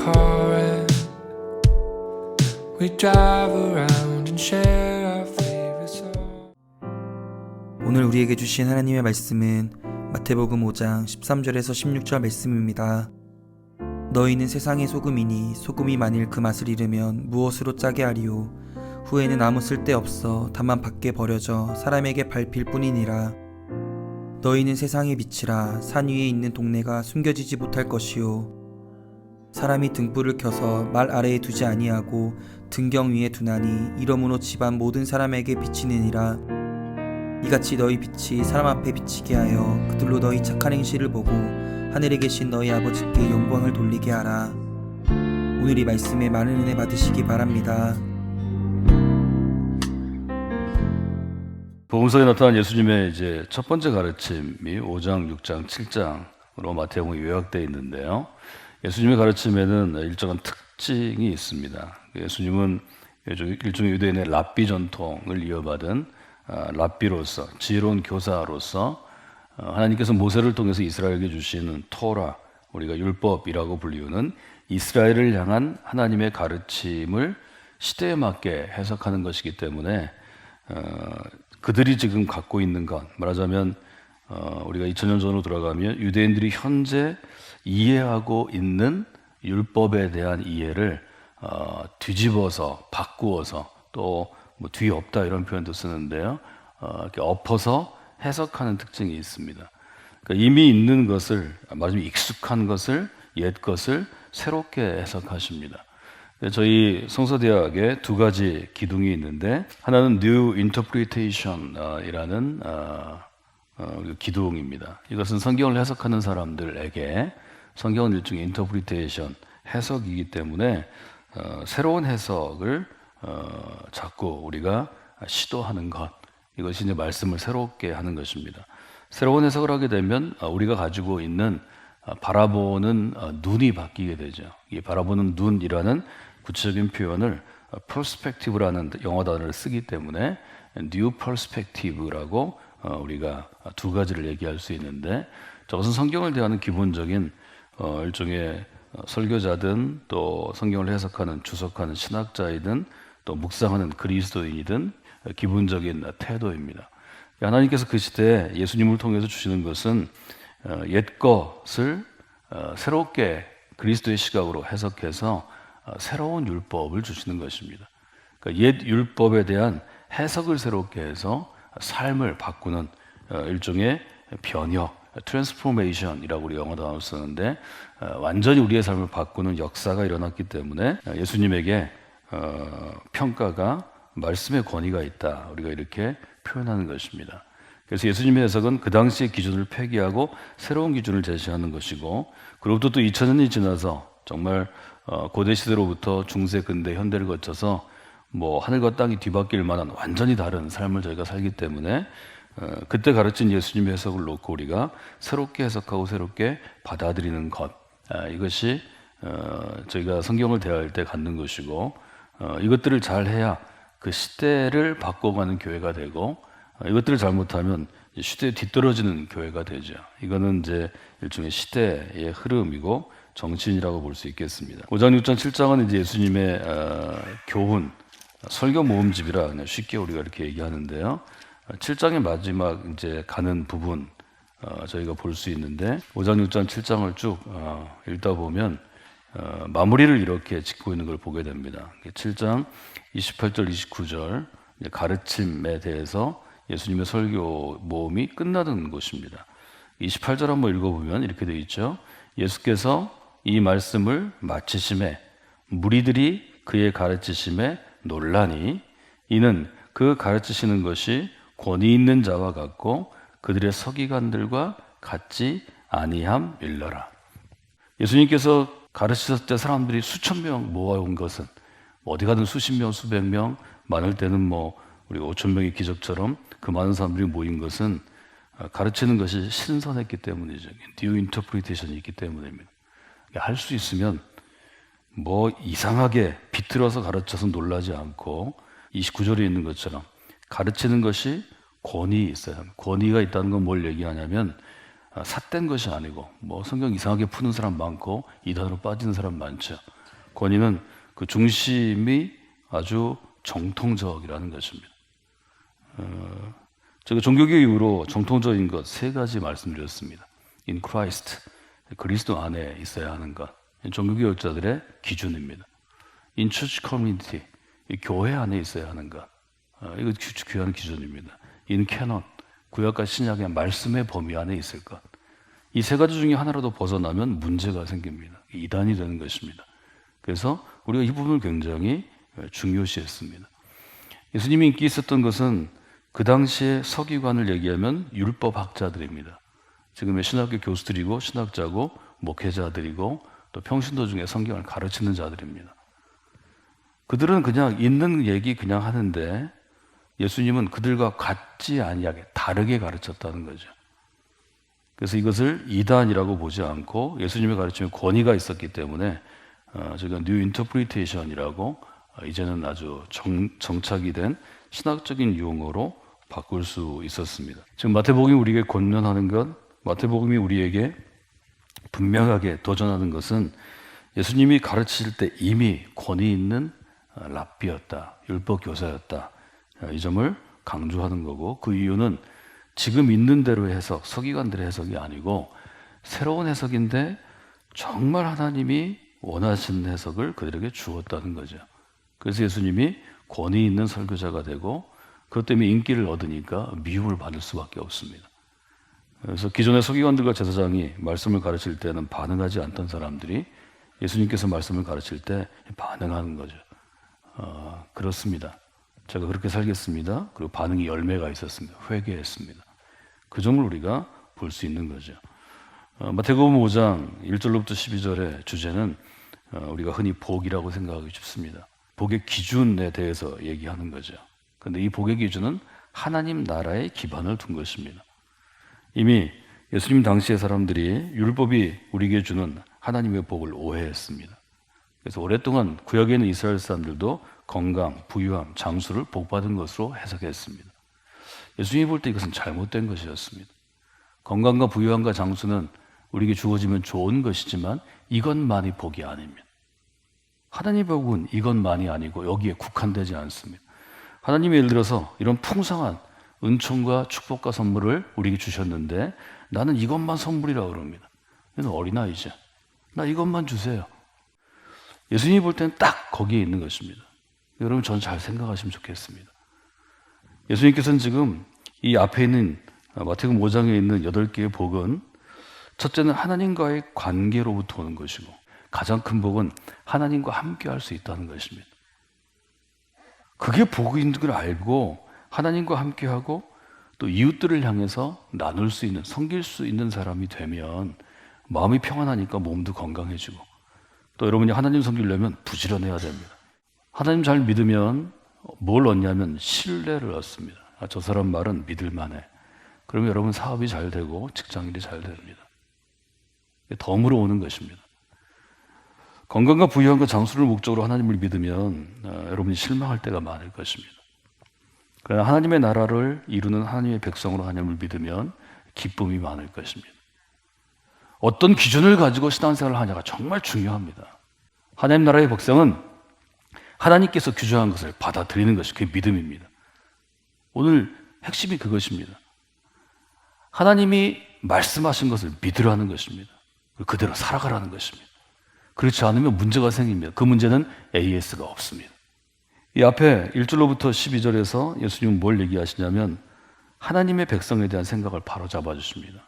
car and we drive around and share our favorite song. 오늘 우리에게 주신 하나님의 말씀은 마태복음 5장 13절에서 16절 말씀입니다. 너희는 세상의 소금이니 소금이 만일 그 맛을 잃으면 무엇으로 짜게 하리요. 후에는 아무 쓸데없어 다만 밖에 버려져 사람에게 밟힐 뿐이니라. 너희는 세상의 빛이라. 산 위에 있는 동네가 숨겨지지 못할 것이요. 사람이 등불을 켜서 말 아래에 두지 아니하고 등경 위에 두나니 이러므로 집안 모든 사람에게 비치느니라. 이같이 너희 빛이 사람 앞에 비치게 하여 그들로 너희 착한 행실을 보고 하늘에 계신 너희 아버지께 영광을 돌리게 하라. 오늘 이 말씀에 많은 은혜 받으시기 바랍니다. 복음서에 나타난 예수님의 이제 첫 번째 가르침이 5장, 6장, 7장으로 마태복음에 요약되어 있는데요. 예수님의 가르침에는 일정한 특징이 있습니다. 예수님은 일종의 유대인의 랍비 전통을 이어받은 랍비로서, 지혜로운 교사로서 하나님께서 모세를 통해서 이스라엘에게 주시는 토라, 우리가 율법이라고 불리우는 이스라엘을 향한 하나님의 가르침을 시대에 맞게 해석하는 것이기 때문에 그들이 지금 갖고 있는 것, 말하자면 우리가 2000년 전으로 돌아가면 유대인들이 현재 이해하고 있는 율법에 대한 이해를 뒤집어서 바꾸어서 또 뭐 뒤엎다 이런 표현도 쓰는데요. 이렇게 엎어서 해석하는 특징이 있습니다. 그러니까 이미 있는 것을, 말하자면 익숙한 것을, 옛 것을 새롭게 해석하십니다. 저희 성서대학에 두 가지 기둥이 있는데 하나는 New Interpretation 이라는 기둥입니다. 이것은 성경을 해석하는 사람들에게 성경은 일종의 Interpretation, 해석이기 때문에 새로운 해석을 자꾸 우리가 시도하는 것, 이것이 이제 말씀을 새롭게 하는 것입니다. 새로운 해석을 하게 되면 우리가 가지고 있는 바라보는 눈이 바뀌게 되죠. 이 바라보는 눈이라는 구체적인 표현을 perspective라는 영어 단어를 쓰기 때문에 new perspective라고 우리가 두 가지를 얘기할 수 있는데, 저것은 성경을 대하는 기본적인 일종의 설교자든 또 성경을 해석하는 주석하는 신학자이든 또 묵상하는 그리스도인이든 기본적인 태도입니다. 하나님께서 그 시대에 예수님을 통해서 주시는 것은 옛 것을 새롭게 그리스도의 시각으로 해석해서 새로운 율법을 주시는 것입니다. 그러니까 옛 율법에 대한 해석을 새롭게 해서 삶을 바꾸는 일종의 변혁, 트랜스포메이션이라고 우리 영어 단어를 쓰는데 완전히 우리의 삶을 바꾸는 역사가 일어났기 때문에 예수님에게 평가가 말씀의 권위가 있다, 우리가 이렇게 표현하는 것입니다. 그래서 예수님의 해석은 그 당시의 기준을 폐기하고 새로운 기준을 제시하는 것이고, 그로부터 또 2000년이 지나서 정말 고대 시대로부터 중세, 근대, 현대를 거쳐서 뭐 하늘과 땅이 뒤바뀔 만한 완전히 다른 삶을 저희가 살기 때문에 그때 가르친 예수님의 해석을 놓고 우리가 새롭게 해석하고 새롭게 받아들이는 것, 이것이 저희가 성경을 대할 때 갖는 것이고, 이것들을 잘 해야 그 시대를 바꿔가는 교회가 되고, 이것들을 잘못하면 시대에 뒤떨어지는 교회가 되죠. 이거는 이제 일종의 시대의 흐름이고 정신이라고 볼 수 있겠습니다. 5장, 6장, 7장은 이제 예수님의 교훈, 설교 모음집이라 그냥 쉽게 우리가 이렇게 얘기하는데요. 7장의 마지막 이제 가는 부분 저희가 볼 수 있는데 5장, 6장, 7장을 쭉 읽다 보면 마무리를 이렇게 짓고 있는 걸 보게 됩니다. 7장 28절, 29절 가르침에 대해서 예수님의 설교 모음이 끝나는 곳입니다. 28절 한번 읽어보면 이렇게 되어 있죠. 예수께서 이 말씀을 마치심에 무리들이 그의 가르치심에 놀라니 이는 그 가르치시는 것이 권위 있는 자와 같고 그들의 서기관들과 같지 아니함일러라. 예수님께서 가르치셨을 때 사람들이 수천 명 모아온 것은 어디 가든 수십 명, 수백 명, 많을 때는 뭐 우리 5천 명의 기적처럼 그 많은 사람들이 모인 것은 가르치는 것이 신선했기 때문이죠. New Interpretation이 있기 때문입니다. 할 수 있으면 뭐 이상하게 비틀어서 가르쳐서 놀라지 않고 29절에 있는 것처럼 가르치는 것이 권위 있어요. 권위가 있다는 건 뭘 얘기하냐면 삿된 것이 아니고 뭐 성경 이상하게 푸는 사람 많고 이단으로 빠지는 사람 많죠. 권위는 그 중심이 아주 정통적이라는 것입니다. 제가 종교개혁 이후로 정통적인 것 세 가지 말씀드렸습니다. In Christ, 그리스도 안에 있어야 하는 것, 종교개혁자들의 기준입니다. In Church Community, 교회 안에 있어야 하는 것, 이거 귀한 기준입니다. In Canon, 구약과 신약의 말씀의 범위 안에 있을 것. 이 세 가지 중에 하나라도 벗어나면 문제가 생깁니다. 이단이 되는 것입니다. 그래서 우리가 이 부분을 굉장히 중요시했습니다. 예수님이 인기 있었던 것은 그 당시에 서기관을 얘기하면 율법학자들입니다. 지금의 신학교 교수들이고 신학자고 목회자들이고 또 평신도 중에 성경을 가르치는 자들입니다. 그들은 그냥 있는 얘기 그냥 하는데 예수님은 그들과 같지 아니하게 다르게 가르쳤다는 거죠. 그래서 이것을 이단이라고 보지 않고 예수님의 가르침에 권위가 있었기 때문에 저희가 뉴 인터프리테이션이라고 이제는 아주 정착이 된 신학적인 용어로 바꿀 수 있었습니다. 지금 마태복음이 우리에게 권면하는 것, 마태복음이 우리에게 분명하게 도전하는 것은 예수님이 가르칠 때 이미 권위 있는 랍비였다, 율법 교사였다. 이 점을 강조하는 거고, 그 이유는 지금 있는 대로의 해석, 서기관들의 해석이 아니고 새로운 해석인데 정말 하나님이 원하시는 해석을 그들에게 주었다는 거죠. 그래서 예수님이 권위 있는 설교자가 되고 그것 때문에 인기를 얻으니까 미움을 받을 수밖에 없습니다. 그래서 기존의 서기관들과 제사장이 말씀을 가르칠 때는 반응하지 않던 사람들이 예수님께서 말씀을 가르칠 때 반응하는 거죠. 그렇습니다. 제가 그렇게 살겠습니다. 그리고 반응이 열매가 있었습니다. 회개했습니다. 그 점을 우리가 볼 수 있는 거죠. 마태복음 5장 1절로부터 12절의 주제는 우리가 흔히 복이라고 생각하기 쉽습니다. 복의 기준에 대해서 얘기하는 거죠. 그런데 이 복의 기준은 하나님 나라에 기반을 둔 것입니다. 이미 예수님 당시의 사람들이 율법이 우리에게 주는 하나님의 복을 오해했습니다. 그래서 오랫동안 구약에 있는 이스라엘 사람들도 건강, 부유함, 장수를 복받은 것으로 해석했습니다. 예수님이 볼 때 이것은 잘못된 것이었습니다. 건강과 부유함과 장수는 우리에게 주어지면 좋은 것이지만 이것만이 복이 아닙니다. 하나님의 복은 이것만이 아니고 여기에 국한되지 않습니다. 하나님이 예를 들어서 이런 풍성한 은총과 축복과 선물을 우리에게 주셨는데 나는 이것만 선물이라고 그럽니다. 이건 어린아이죠. 나 이것만 주세요. 예수님이 볼 때는 딱 거기에 있는 것입니다. 여러분 저는 잘 생각하시면 좋겠습니다. 예수님께서는 지금 이 앞에 있는 마태복음 5장에 있는 8개의 복은 첫째는 하나님과의 관계로부터 오는 것이고 가장 큰 복은 하나님과 함께 할 수 있다는 것입니다. 그게 복인 걸 알고 하나님과 함께하고 또 이웃들을 향해서 나눌 수 있는, 섬길 수 있는 사람이 되면 마음이 평안하니까 몸도 건강해지고 또 여러분이 하나님 섬기려면 부지런해야 됩니다. 하나님 잘 믿으면 뭘 얻냐면 신뢰를 얻습니다. 저 사람 말은 믿을만해. 그러면 여러분 사업이 잘 되고 직장일이 잘 됩니다. 덤으로 오는 것입니다. 건강과 부유함과 장수를 목적으로 하나님을 믿으면 여러분이 실망할 때가 많을 것입니다. 그러나 하나님의 나라를 이루는 하나님의 백성으로 하나님을 믿으면 기쁨이 많을 것입니다. 어떤 기준을 가지고 신앙생활을 하냐가 정말 중요합니다. 하나님 나라의 백성은 하나님께서 규정한 것을 받아들이는 것이 그게 믿음입니다. 오늘 핵심이 그것입니다. 하나님이 말씀하신 것을 믿으라는 것입니다. 그대로 살아가라는 것입니다. 그렇지 않으면 문제가 생깁니다. 그 문제는 AS가 없습니다. 이 앞에 1절로부터 12절에서 예수님은 뭘 얘기하시냐면 하나님의 백성에 대한 생각을 바로잡아 주십니다.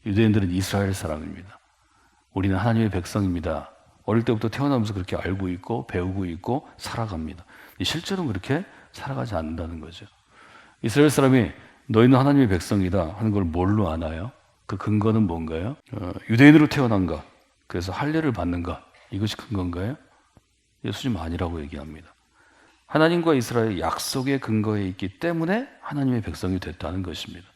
유대인들은 이스라엘 사람입니다. 우리는 하나님의 백성입니다. 어릴 때부터 태어나면서 그렇게 알고 있고 배우고 있고 살아갑니다. 실제로는 그렇게 살아가지 않는다는 거죠. 이스라엘 사람이 너희는 하나님의 백성이다 하는 걸 뭘로 아나요? 그 근거는 뭔가요? 유대인으로 태어난 것, 그래서 할례를 받는 것, 이것이 큰 건가요? 예수님 아니라고 얘기합니다. 하나님과 이스라엘의 약속의 근거에 있기 때문에 하나님의 백성이 됐다는 것입니다.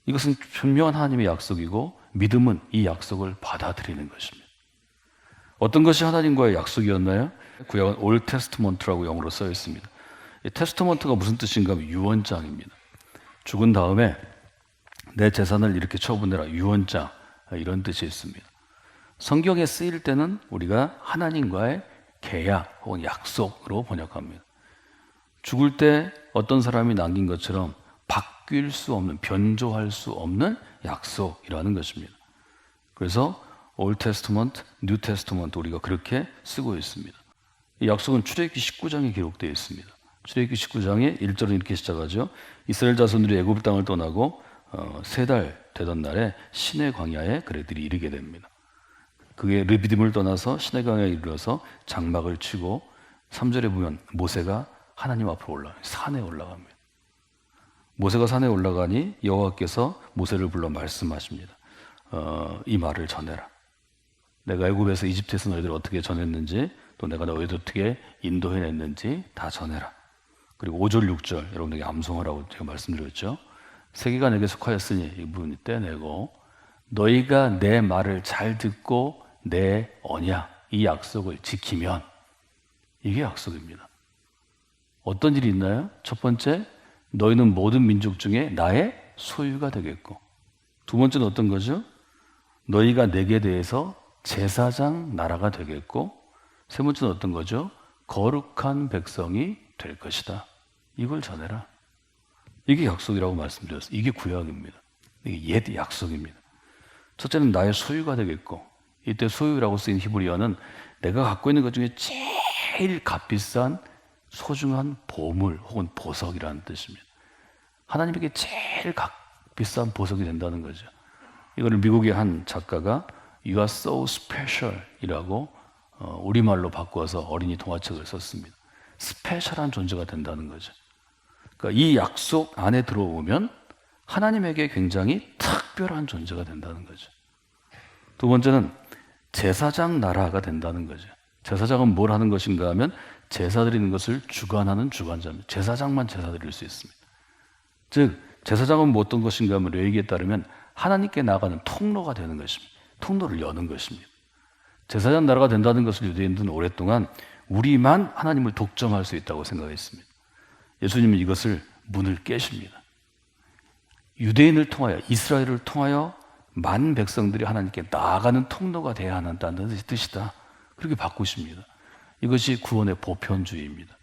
이것은 분명한 하나님의 약속이고 믿음은 이 약속을 받아들이는 것입니다. 어떤 것이 하나님과의 약속이었나요? 구약은 올 테스트먼트라고 영어로 써 있습니다. 이 테스트먼트가 무슨 뜻인가 하면 유언장입니다. 죽은 다음에 내 재산을 이렇게 처분해라, 유언장, 이런 뜻이 있습니다. 성경에 쓰일 때는 우리가 하나님과의 계약 혹은 약속으로 번역합니다. 죽을 때 어떤 사람이 남긴 것처럼 바뀔 수 없는, 변조할 수 없는 약속이라는 것입니다. 그래서 Old Testament, New Testament 우리가 그렇게 쓰고 있습니다. 이 약속은 출애굽기 19장에 기록되어 있습니다. 출애굽기 19장에 1절은 이렇게 시작하죠. 이스라엘 자손들이 애굽 땅을 떠나고 3달 되던 날에 시내 광야에 그들이 이르게 됩니다. 그게 르비딤을 떠나서 시내 광야에 이르러서 장막을 치고 3절에 보면 모세가 하나님 앞으로 산에 올라갑니다. 모세가 산에 올라가니 여호와께서 모세를 불러 말씀하십니다. 이 말을 전해라. 내가 애굽에서 이집트에서 너희들 어떻게 전했는지, 또 내가 너희들 어떻게 인도해냈는지 다 전해라. 그리고 5절 6절 여러분에게 암송하라고 제가 말씀드렸죠. 세계가 내게 속하였으니 이 부분이 떼내고, 너희가 내 말을 잘 듣고 내 언약, 이 약속을 지키면, 이게 약속입니다. 어떤 일이 있나요? 첫 번째, 너희는 모든 민족 중에 나의 소유가 되겠고, 두 번째는 어떤 거죠? 너희가 내게 대해서 제사장 나라가 되겠고, 세 번째는 어떤 거죠? 거룩한 백성이 될 것이다. 이걸 전해라. 이게 약속이라고 말씀드렸어요. 이게 구약입니다. 이게 옛 약속입니다. 첫째는 나의 소유가 되겠고, 이때 소유라고 쓰인 히브리어는 내가 갖고 있는 것 중에 제일 값비싼 소중한 보물 혹은 보석이라는 뜻입니다. 하나님에게 제일 값비싼 보석이 된다는 거죠. 이거를 미국의 한 작가가 You are so special 이라고 우리말로 바꿔서 어린이 동화책을 썼습니다. 스페셜한 존재가 된다는 거죠. 그러니까 이 약속 안에 들어오면 하나님에게 굉장히 특별한 존재가 된다는 거죠. 두 번째는 제사장 나라가 된다는 거죠. 제사장은 뭘 하는 것인가 하면 제사 드리는 것을 주관하는 주관자입니다. 제사장만 제사 드릴 수 있습니다. 즉 제사장은 뭐 어떤 것인가 하면 레위기에 따르면 하나님께 나가는 통로가 되는 것입니다. 통로를 여는 것입니다. 제사장 나라가 된다는 것을 유대인들은 오랫동안 우리만 하나님을 독점할 수 있다고 생각했습니다. 예수님은 이것을 문을 깨십니다. 유대인을 통하여, 이스라엘을 통하여 만 백성들이 하나님께 나아가는 통로가 되어야 한다는 뜻이다. 그렇게 바꾸십니다. 이것이 구원의 보편주의입니다.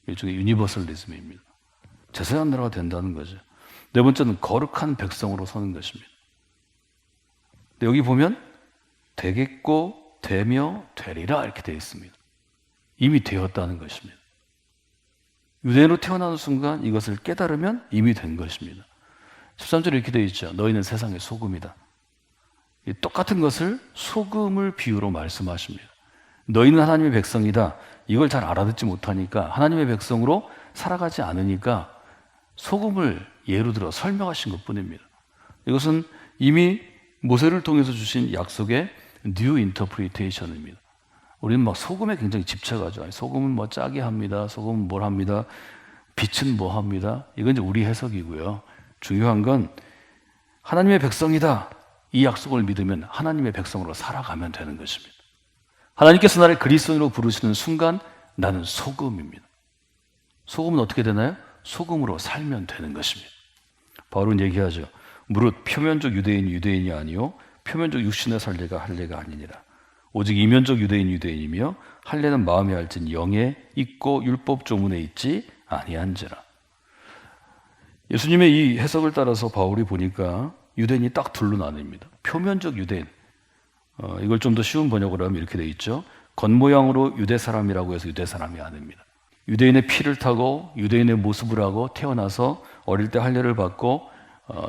일종의 유니버설리즘입니다. 제사장 나라가 된다는 거죠. 네 번째는 거룩한 백성으로 서는 것입니다. 근데 여기 보면 되겠고 되며 되리라 이렇게 되어 있습니다. 이미 되었다는 것입니다. 유대인으로 태어나는 순간 이것을 깨달으면 이미 된 것입니다. 13절에 이렇게 되어 있죠. 너희는 세상의 소금이다. 똑같은 것을 소금을 비유로 말씀하십니다. 너희는 하나님의 백성이다. 이걸 잘 알아듣지 못하니까, 하나님의 백성으로 살아가지 않으니까 소금을 예로 들어 설명하신 것뿐입니다. 이것은 이미 모세를 통해서 주신 약속의 뉴 인터프리테이션입니다. 우리는 막 소금에 굉장히 집착하죠. 소금은 뭐 짜게 합니다. 소금은 뭘 합니다. 빛은 뭐 합니다. 이건 이제 우리 해석이고요. 중요한 건 하나님의 백성이다. 이 약속을 믿으면 하나님의 백성으로 살아가면 되는 것입니다. 하나님께서 나를 그리스도인으로 부르시는 순간 나는 소금입니다. 소금은 어떻게 되나요? 소금으로 살면 되는 것입니다. 바울은 얘기하죠. 무릇 표면적 유대인이 유대인이 아니요 표면적 육신의 할례가 할례가 아니니라. 오직 이면적 유대인이 유대인이며 할례는 마음에 알진 영에 있고 율법 조문에 있지 아니한지라. 예수님의 이 해석을 따라서 바울이 보니까 유대인이 딱 둘로 나뉩니다. 표면적 유대인, 이걸 좀 더 쉬운 번역으로 하면 이렇게 돼 있죠. 겉모양으로 유대 사람이라고 해서 유대 사람이 아닙니다. 유대인의 피를 타고 유대인의 모습을 하고 태어나서 어릴 때 할례를 받고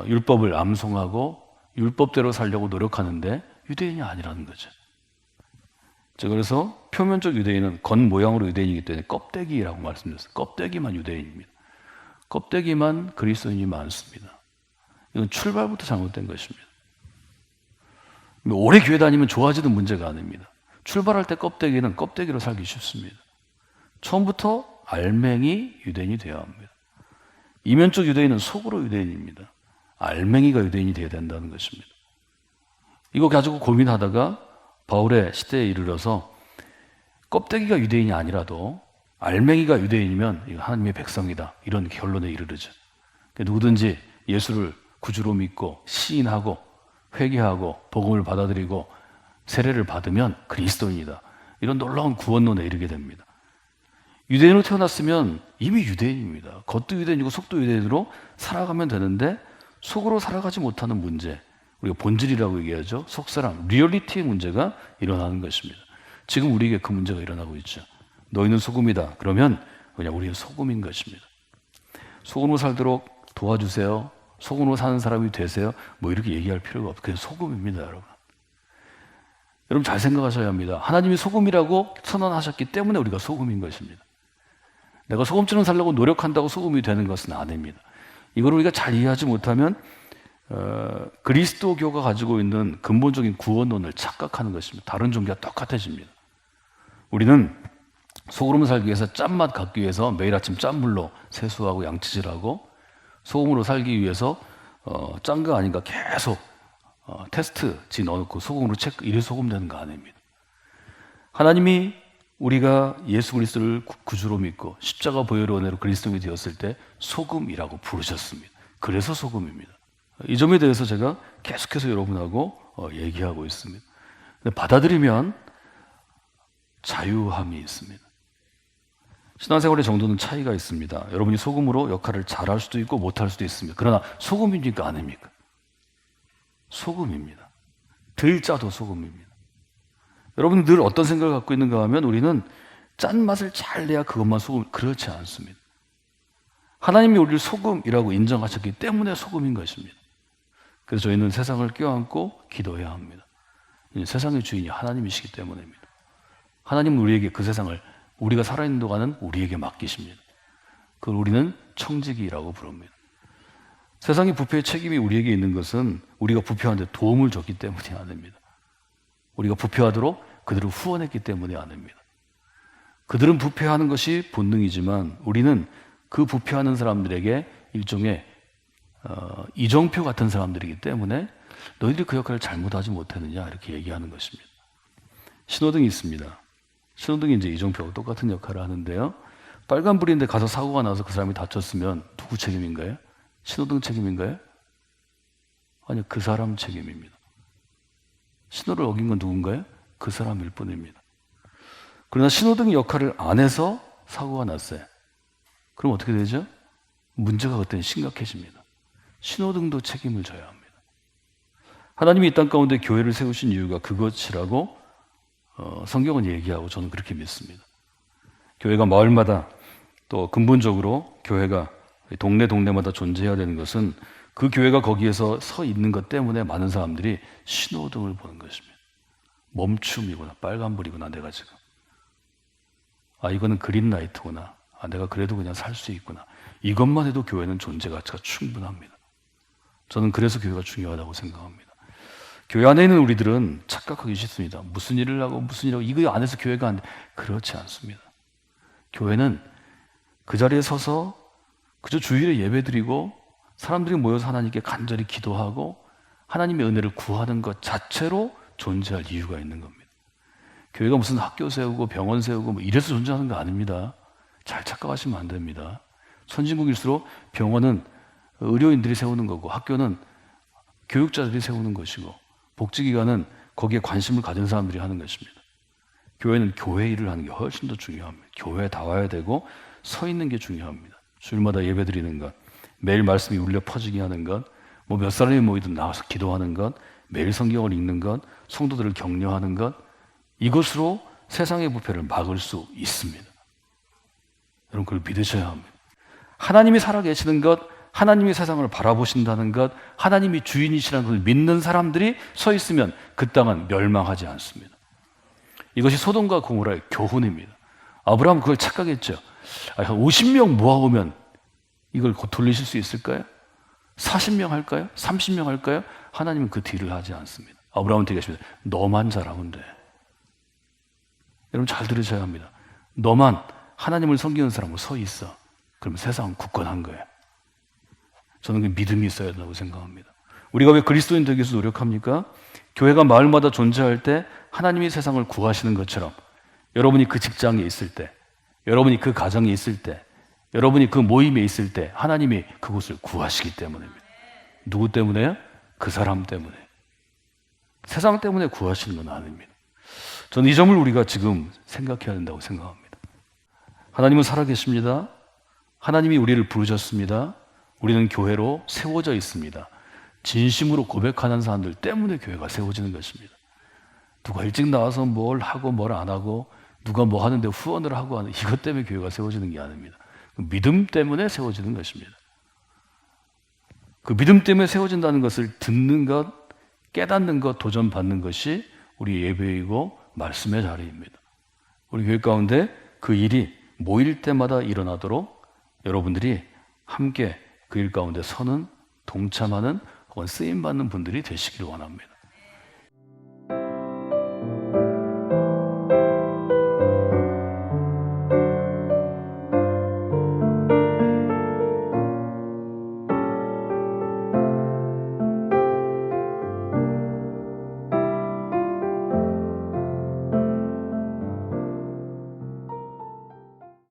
율법을 암송하고 율법대로 살려고 노력하는데 유대인이 아니라는 거죠. 그래서 표면적 유대인은 겉모양으로 유대인이기 때문에 껍데기라고 말씀드렸어요. 껍데기만 유대인입니다. 껍데기만 그리스도인이 많습니다. 이건 출발부터 잘못된 것입니다. 오래 교회 다니면 좋아지는 문제가 아닙니다. 출발할 때 껍데기는 껍데기로 살기 쉽습니다. 처음부터 알맹이 유대인이 되어야 합니다. 이면적 유대인은 속으로 유대인입니다. 알맹이가 유대인이 되어야 된다는 것입니다. 이거 가지고 고민하다가 바울의 시대에 이르러서 껍데기가 유대인이 아니라도 알맹이가 유대인이면 이거 하나님의 백성이다, 이런 결론에 이르르죠. 누구든지 예수를 구주로 믿고 시인하고 회개하고 복음을 받아들이고 세례를 받으면 그리스도인이다. 이런 놀라운 구원론에 이르게 됩니다. 유대인으로 태어났으면 이미 유대인입니다. 겉도 유대인이고 속도 유대인으로 살아가면 되는데 속으로 살아가지 못하는 문제, 우리가 본질이라고 얘기하죠. 속사람, 리얼리티의 문제가 일어나는 것입니다. 지금 우리에게 그 문제가 일어나고 있죠. 너희는 소금이다. 그러면 그냥 우리는 소금인 것입니다. 소금으로 살도록 도와주세요. 소금으로 사는 사람이 되세요. 뭐 이렇게 얘기할 필요가 없어요. 그냥 소금입니다, 여러분. 여러분 잘 생각하셔야 합니다. 하나님이 소금이라고 선언하셨기 때문에 우리가 소금인 것입니다. 내가 소금처럼 살려고 노력한다고 소금이 되는 것은 아닙니다. 이걸 우리가 잘 이해하지 못하면 그리스도교가 가지고 있는 근본적인 구원론을 착각하는 것입니다. 다른 종교와 똑같아집니다. 우리는 소금으로 살기 위해서 짠맛 갖기 위해서 매일 아침 짠물로 세수하고 양치질하고 소금으로 살기 위해서 짠 거 아닌가 계속 테스트지 넣어놓고 소금으로 체크, 이래 소금 되는 거 아닙니다. 하나님이 우리가 예수 그리스도를 구주로 믿고 십자가 보혈의 은혜로 그리스도인이 되었을 때 소금이라고 부르셨습니다. 그래서 소금입니다. 이 점에 대해서 제가 계속해서 여러분하고 얘기하고 있습니다. 근데 받아들이면 자유함이 있습니다. 신앙생활의 정도는 차이가 있습니다. 여러분이 소금으로 역할을 잘할 수도 있고 못할 수도 있습니다. 그러나 소금입니까 아닙니까? 소금입니다. 덜 짜도 소금입니다. 여러분 늘 어떤 생각을 갖고 있는가 하면 우리는 짠맛을 잘 내야 그것만 소금, 그렇지 않습니다. 하나님이 우리를 소금이라고 인정하셨기 때문에 소금인 것입니다. 그래서 저희는 세상을 껴안고 기도해야 합니다. 세상의 주인이 하나님이시기 때문입니다. 하나님은 우리에게 그 세상을 우리가 살아있는 동안은 우리에게 맡기십니다. 그걸 우리는 청지기라고 부릅니다. 세상의 부패의 책임이 우리에게 있는 것은 우리가 부패하는데 도움을 줬기 때문이 아닙니다. 우리가 부패하도록 그들을 후원했기 때문이 아닙니다. 그들은 부패하는 것이 본능이지만 우리는 그 부패하는 사람들에게 일종의 이정표 같은 사람들이기 때문에 너희들이 그 역할을 잘못하지 못했느냐 이렇게 얘기하는 것입니다. 신호등이 있습니다. 신호등이 이제 이정표하고 똑같은 역할을 하는데요. 빨간불인데 가서 사고가 나서 그 사람이 다쳤으면 누구 책임인가요? 신호등 책임인가요? 아니요, 그 사람 책임입니다. 신호를 어긴 건 누군가요? 그 사람일 뿐입니다. 그러나 신호등 역할을 안 해서 사고가 났어요. 그럼 어떻게 되죠? 문제가 그때는 심각해집니다. 신호등도 책임을 져야 합니다. 하나님이 이 땅 가운데 교회를 세우신 이유가 그것이라고 성경은 얘기하고 저는 그렇게 믿습니다. 교회가 마을마다 또 근본적으로 교회가 동네마다 존재해야 되는 것은 그 교회가 거기에서 서 있는 것 때문에 많은 사람들이 신호등을 보는 것입니다. 멈춤이구나, 빨간불이구나, 내가 지금. 이거는 그린라이트구나. 내가 그래도 그냥 살 수 있구나. 이것만 해도 교회는 존재 가치가 충분합니다. 저는 그래서 교회가 중요하다고 생각합니다. 교회 안에 있는 우리들은 착각하기 쉽습니다. 무슨 일을 하고 이거 안에서 교회가 안 돼. 그렇지 않습니다. 교회는 그 자리에 서서 그저 주일에 예배드리고 사람들이 모여서 하나님께 간절히 기도하고 하나님의 은혜를 구하는 것 자체로 존재할 이유가 있는 겁니다. 교회가 무슨 학교 세우고 병원 세우고 뭐 이래서 존재하는 거 아닙니다. 잘 착각하시면 안 됩니다. 선진국일수록 병원은 의료인들이 세우는 거고 학교는 교육자들이 세우는 것이고 복지기관은 거기에 관심을 가진 사람들이 하는 것입니다. 교회는 교회 일을 하는 게 훨씬 더 중요합니다. 교회에 다 와야 되고 서 있는 게 중요합니다. 주일마다 예배 드리는 것, 매일 말씀이 울려 퍼지게 하는 것, 뭐 몇 사람이 모이든 나와서 기도하는 것, 매일 성경을 읽는 것, 성도들을 격려하는 것, 이것으로 세상의 부패를 막을 수 있습니다. 여러분 그걸 믿으셔야 합니다. 하나님이 살아계시는 것, 하나님이 세상을 바라보신다는 것, 하나님이 주인이시라는 것을 믿는 사람들이 서 있으면 그 땅은 멸망하지 않습니다. 이것이 소돔과 고모라의 교훈입니다. 아브라함은 그걸 착각했죠. 한 50명 모아오면 이걸 곧 돌리실 수 있을까요? 40명 할까요? 30명 할까요? 하나님은 그 딜을 하지 않습니다. 아브라함한테 얘기하십니다. 너만 잘하면 돼. 여러분 잘 들으셔야 합니다. 너만 하나님을 섬기는 사람으로 서 있어. 그러면 세상은 굳건한 거예요. 저는 그 믿음이 있어야 된다고 생각합니다. 우리가 왜 그리스도인 되기 위해서 노력합니까? 교회가 마을마다 존재할 때 하나님이 세상을 구하시는 것처럼 여러분이 그 직장에 있을 때, 여러분이 그 가정에 있을 때, 여러분이 그 모임에 있을 때 하나님이 그곳을 구하시기 때문입니다. 누구 때문에요? 그 사람 때문에. 세상 때문에 구하시는 건 아닙니다. 저는 이 점을 우리가 지금 생각해야 된다고 생각합니다. 하나님은 살아계십니다. 하나님이 우리를 부르셨습니다. 우리는 교회로 세워져 있습니다. 진심으로 고백하는 사람들 때문에 교회가 세워지는 것입니다. 누가 일찍 나와서 뭘 하고 뭘 안 하고 누가 뭐 하는데 후원을 하고 하는 이것 때문에 교회가 세워지는 게 아닙니다. 믿음 때문에 세워지는 것입니다. 그 믿음 때문에 세워진다는 것을 듣는 것, 깨닫는 것, 도전받는 것이 우리 예배이고 말씀의 자리입니다. 우리 교회 가운데 그 일이 모일 때마다 일어나도록 여러분들이 함께 그 일 가운데 서는, 동참하는 혹은 쓰임받는 분들이 되시길 원합니다.